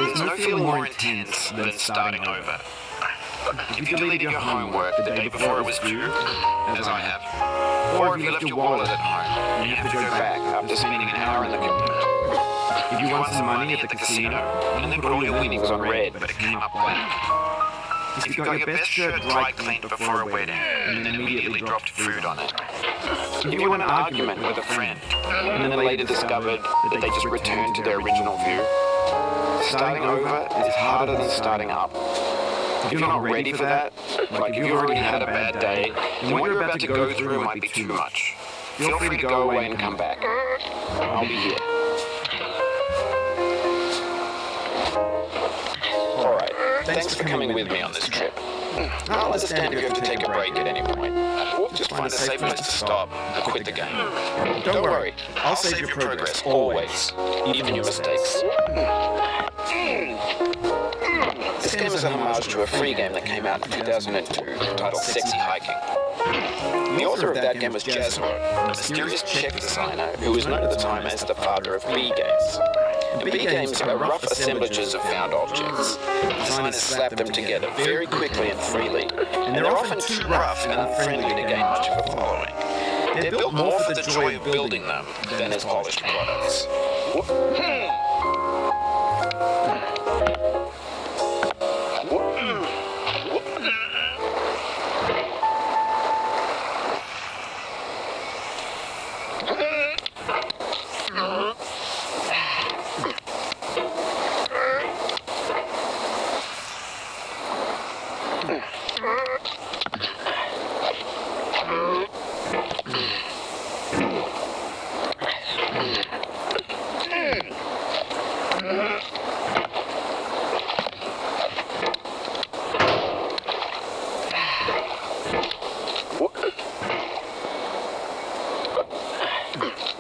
There's no feeling more intense than starting over. If you deleted your homework the day before it was due, as I have, or if you left your wallet at home and you have to go back after spending an hour in the computer. If you won some money at the casino and then put all your winnings on red but it came up blank. If you got your best shirt dry cleaned before a wedding and then immediately dropped food on it. If you won an argument with a friend and then later discovered that they just returned to their original view. Starting over is harder than starting up. If you're not ready for that, like if you've already had a bad day, then what you're about to go through might be too much. Feel free to go away and come back. I'll be here. Alright, thanks for coming with me on this trip. I'll understand if you have to take a break at any point. Just find a safe place to stop and quit the game. Don't worry, I'll save your progress, always, even your mistakes. This game is a homage to a free game that came out in 2002 titled Sexy Hiking. The author of that game was Jazzhor, a mysterious Czech designer who was known at the time as the father of B games. B games are rough assemblages of found objects. Designers slap them together very quickly and freely, and they're often too rough and unfriendly to gain much of a following. They're built more for the joy of building them than as polished products.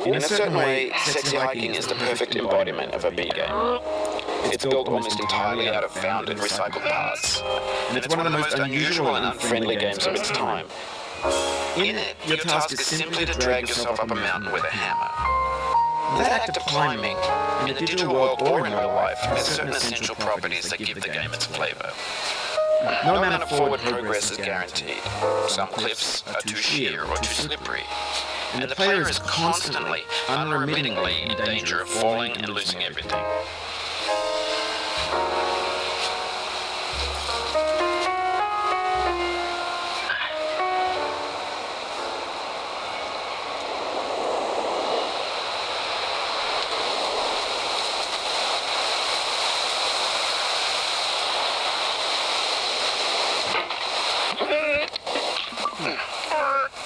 In a certain way, Sexy Hiking is the perfect embodiment of a B game. It's built almost entirely out of found and recycled parts, and it's one of the most unusual and unfriendly games of its time. In it, your task is simply to drag yourself up a mountain with a hammer. That act of climbing, in the digital world or in real life, has certain essential properties that give the game its flavor. No amount of forward progress is guaranteed. Some cliffs are too sheer or too slippery, and the player is constantly, unremittingly in danger of falling and losing everything.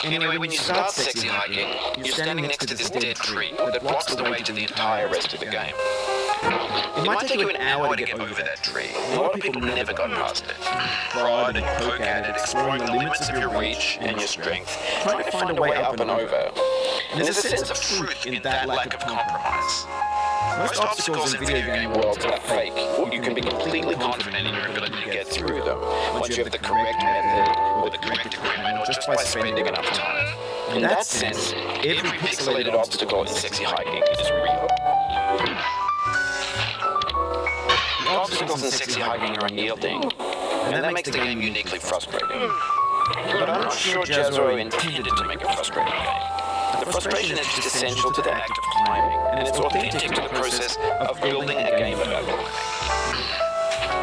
Anyway, when you start Sexy Hiking, you're standing next to this dead tree that blocks the way to the entire rest of the game. It might take you an hour to get over that tree. A lot of people never got past it. Prod and poke at it, exploring the limits of your reach and your strength, trying to find a way up and over. And there's a sense of truth in that lack of compromise. Most obstacles in video game worlds are fake. You can be completely confident in your ability to get through them once you have the correct method or the correct equipment or just by spending enough time. In that sense, every pixelated obstacle in Sexy Hiking is real. The obstacles and sexy hiking are unyielding, and that makes the game uniquely frustrating. But I'm not sure Jazro intended to make a frustrating game. The frustration is just essential to the act of climbing, and it's authentic to the process of building a game about climbing.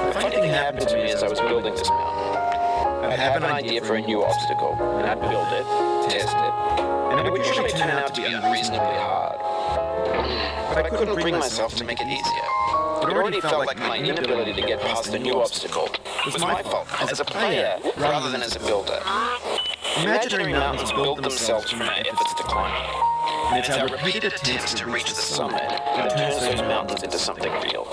A funny thing happened to me as I was building this mountain. I'd have an idea for a new obstacle, and I'd build it, test it, and it would usually turn out to be unreasonably hard. But I couldn't bring myself to make it easier. It already felt like my inability to get past a new obstacle was my fault as a player rather than as a builder. Imaginary mountains build themselves from our efforts to climb, and it's our repeated attempts to reach the summit that turns those mountains into something real.